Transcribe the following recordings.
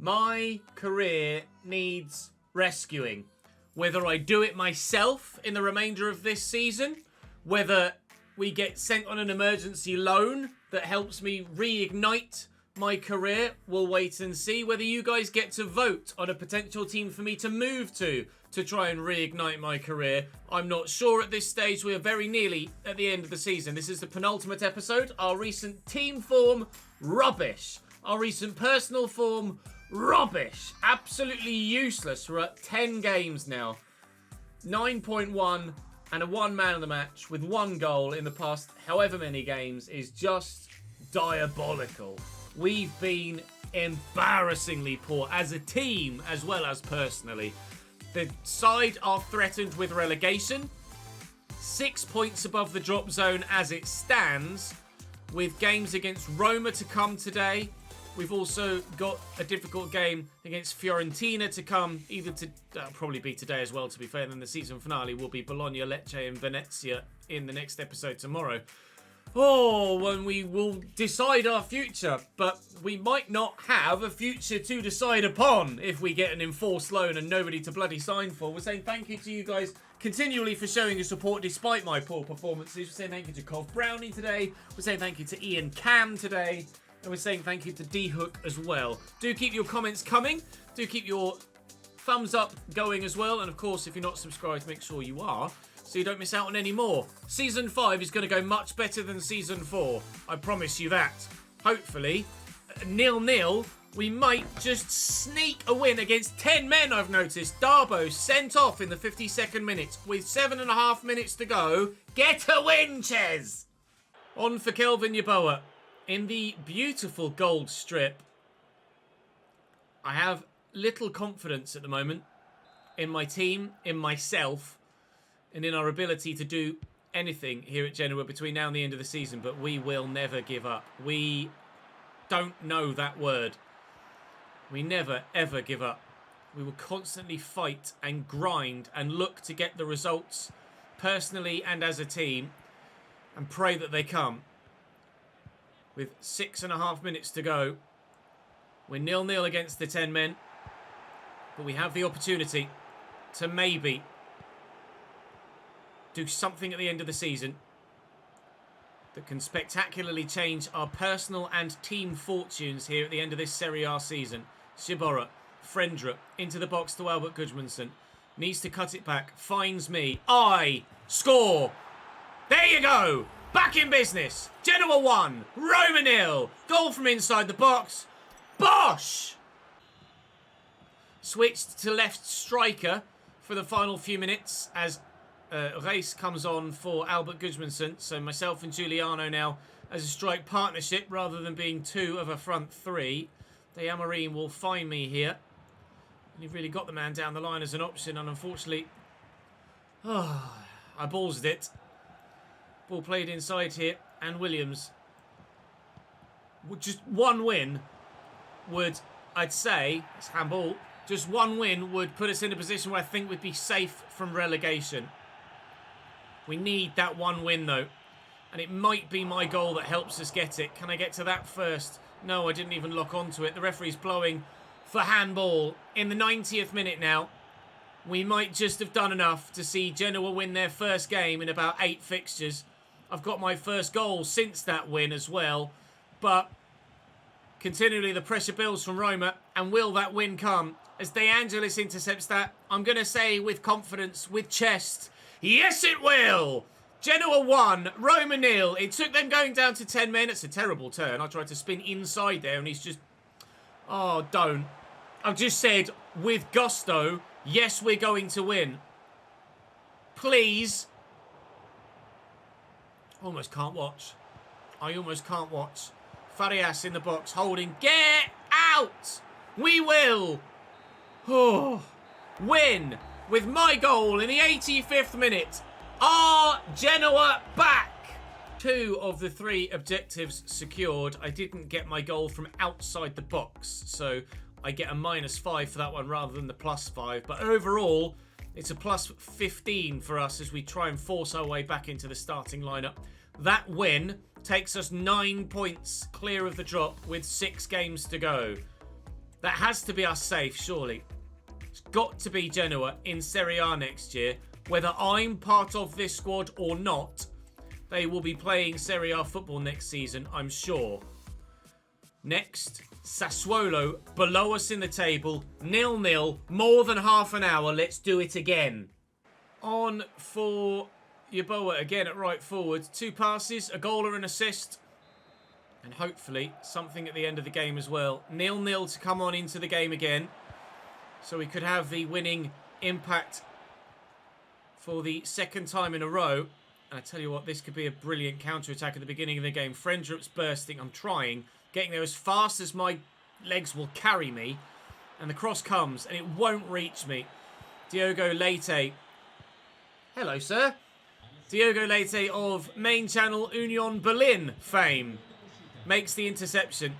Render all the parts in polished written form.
My career needs rescuing. Whether I do it myself in the remainder of this season, whether we get sent on an emergency loan that helps me reignite my career, we'll wait and see. Whether you guys get to vote on a potential team for me to move to try and reignite my career, I'm not sure at this stage. We are very nearly at the end of the season. This is the penultimate episode. Our recent team form, rubbish. Our recent personal form, rubbish. Absolutely useless. We're at 10 games now. 9.1 and a one man of the match with one goal in the past however many games is just diabolical. We've been embarrassingly poor as a team as well as personally. The side are threatened with relegation. 6 points above the drop zone as it stands, with games against Roma to come today. We've also got a difficult game against Fiorentina to come, that'll probably be today as well, to be fair. Then the season finale will be Bologna, Lecce and Venezia in the next episode tomorrow. When we will decide our future, but we might not have a future to decide upon if we get an enforced loan and nobody to bloody sign for. We're saying thank you to you guys continually for showing your support despite my poor performances. We're saying thank you to Cov Brownie today. We're saying thank you to Ian Cam today. And we're saying thank you to D-Hook as well. Do keep your comments coming. Do keep your thumbs up going as well. And of course, if you're not subscribed, make sure you are, so you don't miss out on any more. Season 5 is going to go much better than Season 4. I promise you that. Hopefully, 0-0, we might just sneak a win against 10 men, I've noticed. Darbo sent off in the 52nd minute with 7.5 minutes to go. Get a win, Ches! On for Kelvin Yeboah. In the beautiful gold strip, I have little confidence at the moment in my team, in myself, and in our ability to do anything here at Genoa between now and the end of the season, but we will never give up. We don't know that word. We never, ever give up. We will constantly fight and grind and look to get the results personally and as a team and pray that they come. With 6.5 minutes to go, we're 0-0 against the 10 men, but we have the opportunity to maybe do something at the end of the season that can spectacularly change our personal and team fortunes here at the end of this Serie A season. Shibora, Frendra, into the box to Albert Gudmundsson. Needs to cut it back, finds me. I score! There you go! Back in business. Genoa 1, Roma 0. Goal from inside the box. Bosh! Switched to left striker for the final few minutes as Reis comes on for Albert Gudmundsson. So myself and Giuliano now as a strike partnership rather than being two of a front three. De Amarin will find me here. And you've really got the man down the line as an option, and unfortunately, I ballsed it. Ball played inside here, and Williams. Just one win would, I'd say, it's handball, just one win would put us in a position where I think we'd be safe from relegation. We need that one win, though. And it might be my goal that helps us get it. Can I get to that first? No, I didn't even lock onto it. The referee's blowing for handball in the 90th minute now. We might just have done enough to see Genoa win their first game in about 8 fixtures. I've got my first goal since that win as well. But continually the pressure builds from Roma. And will that win come? As De Angelis intercepts that, I'm going to say with confidence, with chest, yes it will! Genoa 1, Roma 0. It took them going down to 10 men. It's a terrible turn. I tried to spin inside there and he's just... Oh, don't. I've just said, with gusto, yes, we're going to win. Please. Almost can't watch. I almost can't watch. Farias in the box, holding. Get out! We will. Oh, win with my goal in the 85th minute. Are Genoa back? 2 of the 3 objectives secured. I didn't get my goal from outside the box, so I get a -5 for that one rather than the +5. But overall, it's a +15 for us as we try and force our way back into the starting lineup. That win takes us 9 points clear of the drop with 6 games to go. That has to be us safe, surely. It's got to be Genoa in Serie A next year. Whether I'm part of this squad or not, they will be playing Serie A football next season, I'm sure. Next, Sassuolo, below us in the table, 0-0, more than half an hour. Let's do it again. On for Yeboah again at right forward. 2 passes, a goal or an assist. And hopefully something at the end of the game as well. 0-0 to come on into the game again. So we could have the winning impact for the second time in a row. And I tell you what, this could be a brilliant counter-attack at the beginning of the game. Frendrup's bursting. I'm trying. Getting there as fast as my legs will carry me. And the cross comes, and it won't reach me. Diogo Leite. Hello, sir. Diogo Leite of main channel Union Berlin fame makes the interception.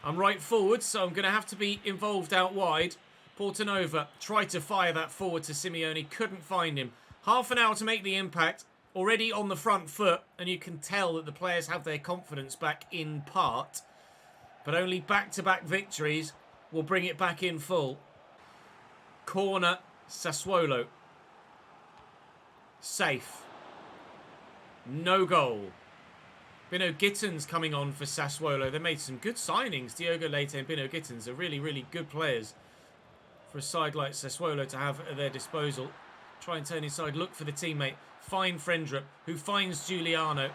I'm right forward, so I'm going to have to be involved out wide. Portanova tried to fire that forward to Simeone. Couldn't find him. Half an hour to make the impact. Already on the front foot, and you can tell that the players have their confidence back in part. But only back-to-back victories will bring it back in full. Corner, Sassuolo. Safe. No goal. Bino Gittins coming on for Sassuolo. They made some good signings. Diogo Leite and Bino Gittins are really, really good players for a side like Sassuolo to have at their disposal. Try and turn inside, look for the teammate. Find Frendrup, who finds Giuliano,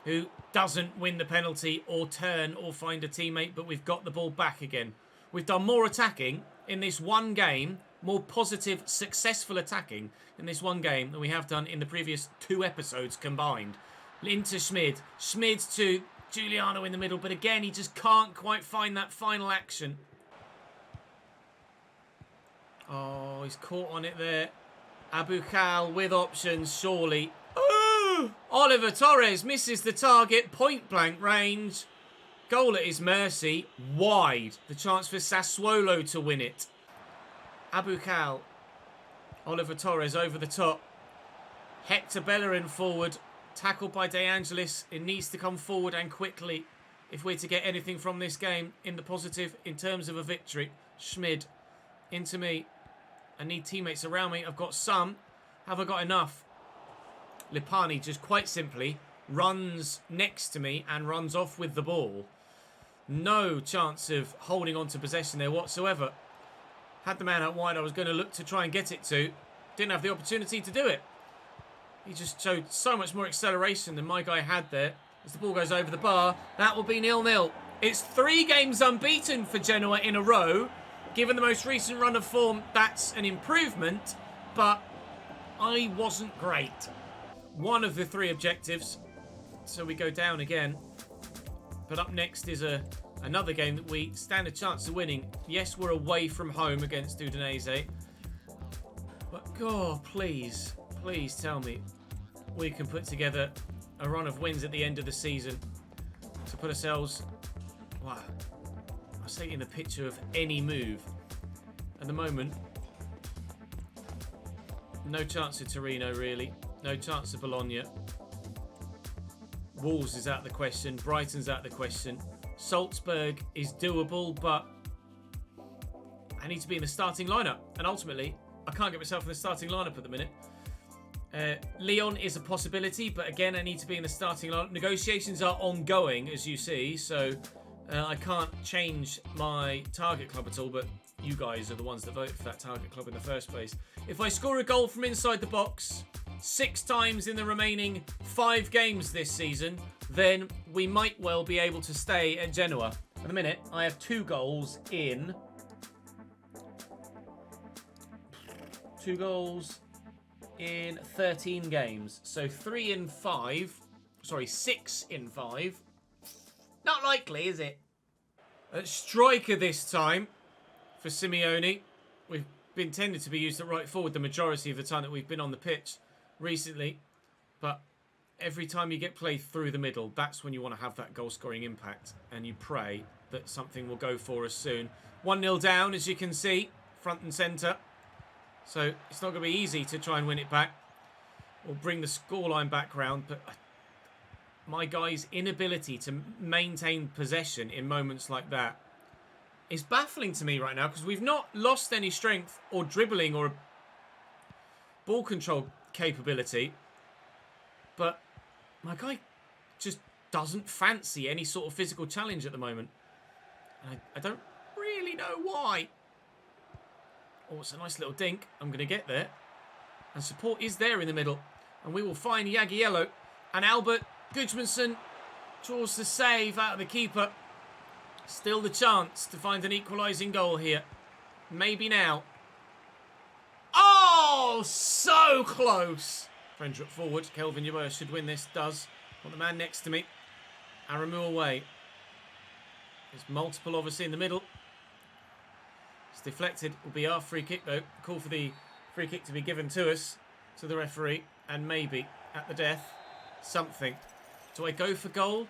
who doesn't win the penalty or turn or find a teammate, but we've got the ball back again. We've done more attacking in this one game, more positive, successful attacking in this one game than we have done in the previous 2 episodes combined. Into Schmid. Schmid to Giuliano in the middle, but again, he just can't quite find that final action. Oh, he's caught on it there. Abukal with options, surely. Oh! Oliver Torres misses the target, point blank range. Goal at his mercy, wide. The chance for Sassuolo to win it. Abukal. Oliver Torres over the top. Hector Bellerin forward. Tackled by De Angelis. It needs to come forward and quickly if we're to get anything from this game in the positive in terms of a victory. Schmid into me. I need teammates around me. I've got some. Have I got enough? Lipani just quite simply runs next to me and runs off with the ball. No chance of holding on to possession there whatsoever. Had the man out wide I was going to look to try and get it to. Didn't have the opportunity to do it. He just showed so much more acceleration than my guy had there. As the ball goes over the bar, that will be 0-0. It's 3 games unbeaten for Genoa in a row. Given the most recent run of form, that's an improvement, but I wasn't great. One of the 3 objectives, so we go down again. But up next is another game that we stand a chance of winning. Yes, we're away from home against Udinese, but God, please tell me we can put together a run of wins at the end of the season to put ourselves, wow, I say in the picture of any move. At the moment, no chance of Torino really, no chance of Bologna. Wolves is out of the question, Brighton's out of the question. Salzburg is doable, but I need to be in the starting lineup, and ultimately I can't get myself in the starting lineup at the minute. Lyon is a possibility, but again I need to be in the starting lineup. Negotiations are ongoing, as you see, so I can't change my target club at all, but you guys are the ones that voted for that target club in the first place. If I score a goal from inside the box 6 times in the remaining 5 games this season, then we might well be able to stay at Genoa. At the minute, I have 2 goals in... 2 goals in 13 games. So 3 in 5. Sorry, 6 in 5. Not likely, is it? At striker this time for Simeone. We've been tended to be used at right forward the majority of the time that we've been on the pitch recently. But every time you get played through the middle, that's when you want to have that goal-scoring impact. And you pray that something will go for us soon. 1-0 down, as you can see, front and centre. So it's not going to be easy to try and win it back or bring the scoreline back round. But my guy's inability to maintain possession in moments like that is baffling to me right now because we've not lost any strength or dribbling or ball control capability. But my guy just doesn't fancy any sort of physical challenge at the moment. And I don't really know why. Oh, it's a nice little dink. I'm going to get there. And support is there in the middle. And we will find Jagiello. And Albert Gudmundsson draws the save out of the keeper. Still the chance to find an equalising goal here. Maybe now. Oh, so close. Frendrup forward. Kelvin Yeboah should win this. Does. Got the man next to me. Aramu away. There's multiple obviously in the middle. It's deflected. Will be our free kick though. Call for the free kick to be given to us, to the referee, and maybe at the death something. Do I go for goal?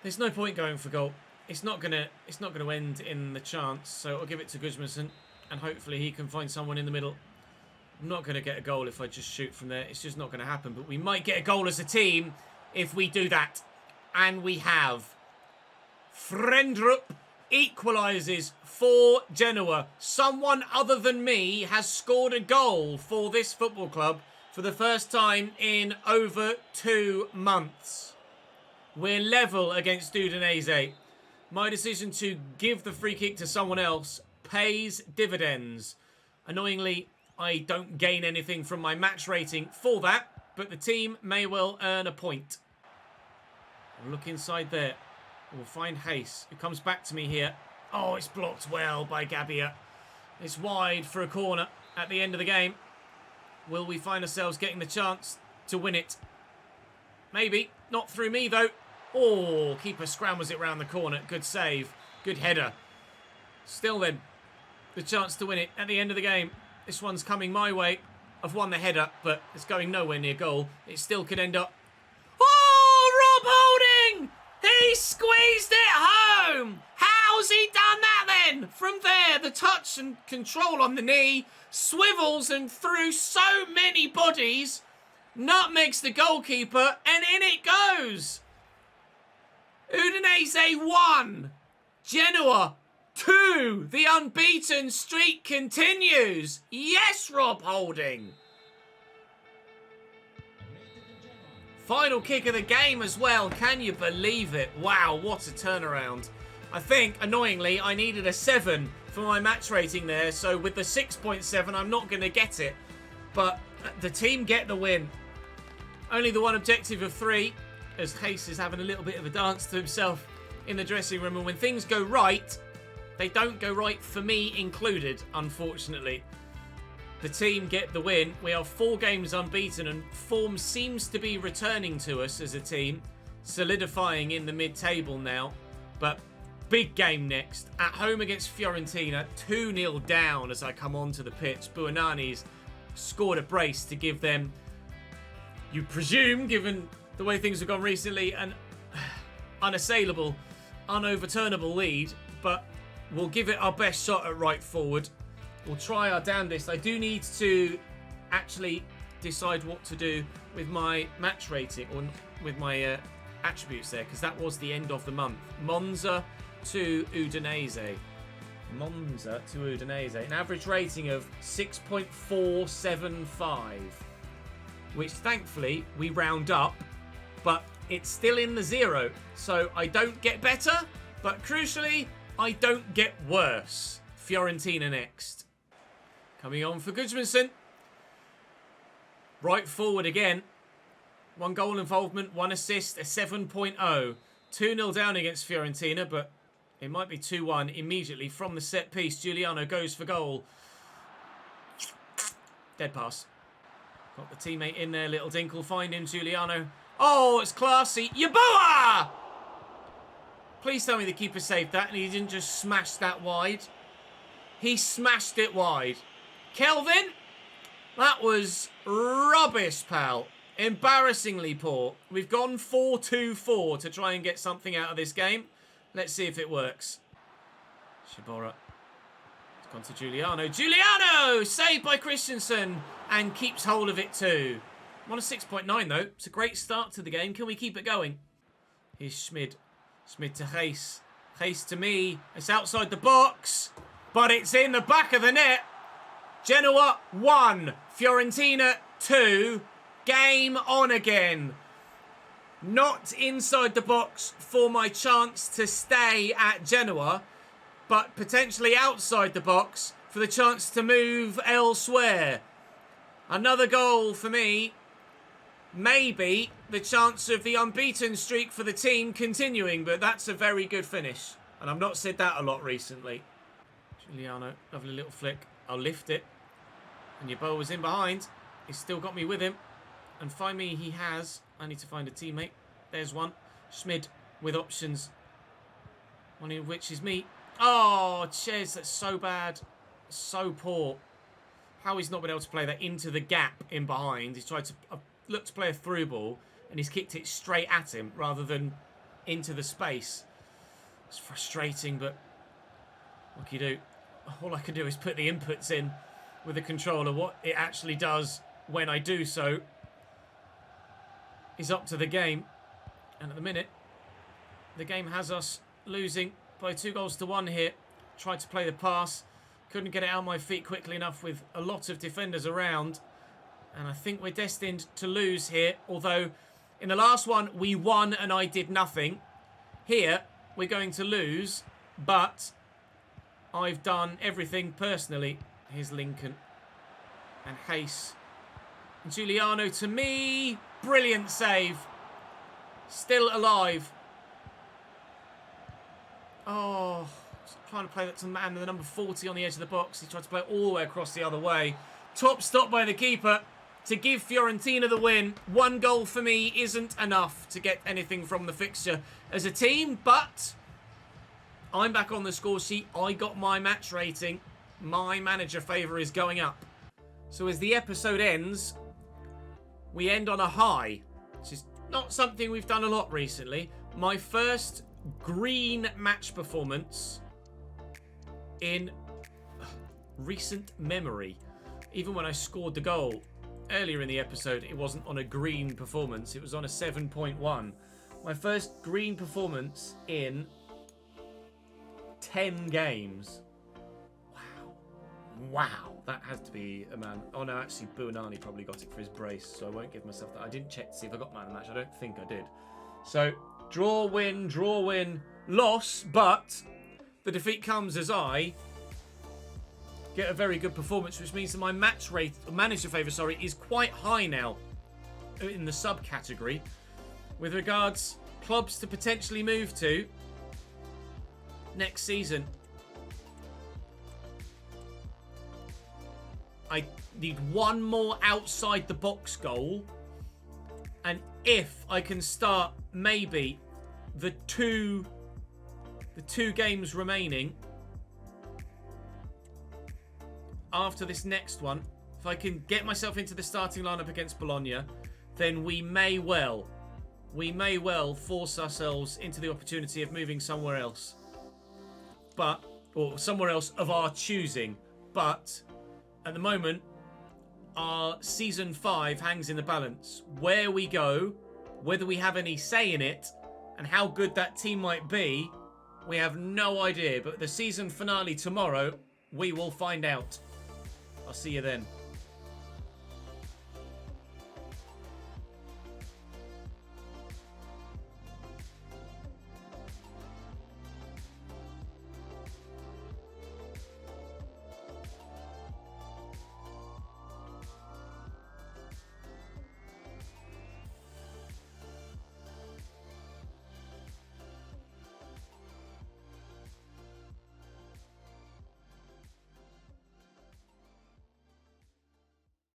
There's no point going for goal. It's not gonna end in the chance. So I'll give it to Gudmundsson, and hopefully he can find someone in the middle. I'm not gonna get a goal if I just shoot from there. It's just not gonna happen. But we might get a goal as a team if we do that, and we have. Frendrup equalises for Genoa. Someone other than me has scored a goal for this football club for the first time in over 2 months. We're level against Udinese. My decision to give the free kick to someone else pays dividends. Annoyingly, I don't gain anything from my match rating for that, but the team may well earn a point. Look inside there. We'll find Hayes, who comes back to me here. Oh, it's blocked well by Gabbia. It's wide for a corner at the end of the game. Will we find ourselves getting the chance to win it? Maybe. Not through me, though. Oh, keeper scrambles it round the corner. Good save. Good header. Still then, the chance to win it at the end of the game. This one's coming my way. I've won the header, but it's going nowhere near goal. It still could end up... Oh, Rob Holding! He squeezed it home! How's he done that then? From there, the touch and control on the knee, swivels and through so many bodies, nutmegs the goalkeeper, and in it goes! Udinese 1, Genoa 2. The unbeaten streak continues. Yes, Rob Holding. Final kick of the game as well. Can you believe it? Wow, what a turnaround. I think, annoyingly, I needed a 7 for my match rating there. So with the 6.7, I'm not going to get it. But the team get the win. Only the one objective of 3, as Hayes is having a little bit of a dance to himself in the dressing room. And when things go right, they don't go right for me included, unfortunately. The team get the win. We are 4 games unbeaten, and form seems to be returning to us as a team, solidifying in the mid-table now. But big game next. At home against Fiorentina, 2-0 down as I come onto the pitch. Buonanni's scored a brace to give them, you presume, given the way things have gone recently, an unassailable, unoverturnable lead. But we'll give it our best shot at right forward. We'll try our damnedest. I do need to actually decide what to do with my match rating, or with my attributes there, because that was the end of the month. Monza to Udinese. Monza to Udinese. An average rating of 6.475, which thankfully we round up, but it's still in the 0. So I don't get better, but crucially, I don't get worse. Fiorentina next. Coming on for Gudmundsson. Right forward again. 1 goal involvement, 1 assist, a 7.0. 2-0 down against Fiorentina, but it might be 2-1 immediately from the set piece. Giuliano goes for goal. Dead pass. Got the teammate in there. Little dink will find him. Giuliano. Oh, it's classy. Yeboah! Please tell me the keeper saved that and he didn't just smash that wide. He smashed it wide. Kelvin, that was rubbish, pal. Embarrassingly poor. We've gone 4-2-4 to try and get something out of this game. Let's see if it works. Shibora. It's gone to Giuliano. Giuliano! Saved by Christensen and keeps hold of it too. I'm on a 6.9 though. It's a great start to the game. Can we keep it going? Here's Schmid. Schmid to Hayes. Pace to me. It's outside the box, but it's in the back of the net. Genoa 1, Fiorentina 2. Game on again. Not inside the box for my chance to stay at Genoa, but potentially outside the box for the chance to move elsewhere. Another goal for me. Maybe the chance of the unbeaten streak for the team continuing, but that's a very good finish. And I've not said that a lot recently. Giuliano, lovely little flick. I'll lift it. And Yeboah was in behind. He's still got me with him. And find me, he has. I need to find a teammate. There's one. Schmid with options. One of which is me. Oh, Ches, that's so bad. So poor. How he's not been able to play that into the gap in behind. He's tried to look to play a through ball and he's kicked it straight at him rather than into the space. It's frustrating, but what can you do? All I can do is put the inputs in with the controller. What it actually does when I do so is up to the game. And at the minute, the game has us losing by 2-1 here. Tried to play the pass. Couldn't get it out of my feet quickly enough with a lot of defenders around. And I think we're destined to lose here. Although, in the last one, we won and I did nothing. Here, we're going to lose. But I've done everything personally. Here's Lincoln. And Hayes. And Giuliano to me. Brilliant save. Still alive. Oh, trying to play that to the man with the number 40 on the edge of the box. He tried to play it all the way across the other way. Top stop by the keeper to give Fiorentina the win. 1 goal for me isn't enough to get anything from the fixture as a team, but I'm back on the score sheet. I got my match rating. My manager favour is going up. So as the episode ends, we end on a high, which is not something we've done a lot recently. My first green match performance in recent memory. Even when I scored the goal earlier in the episode, it wasn't on a green performance. It was on a 7.1. My first green performance in 10 games. Wow. That has to be a man. Oh no, actually Buonani probably got it for his brace, so I won't give myself that. I didn't check to see if I got man of the match. I don't think I did. So, draw, win, loss, but the defeat comes as I get a very good performance, which means that my match rate, manager favour, sorry, is quite high now in the subcategory. With regards clubs to potentially move to next season, I need 1 more outside the box goal, and if I can start maybe the two games remaining after this next one, if I can get myself into the starting lineup against Bologna, then we may well force ourselves into the opportunity of moving somewhere else, or somewhere else of our choosing. But at the moment, our Season 5 hangs in the balance. Where we go, whether we have any say in it, and how good that team might be, we have no idea. But the season finale tomorrow, we will find out. I'll see you then.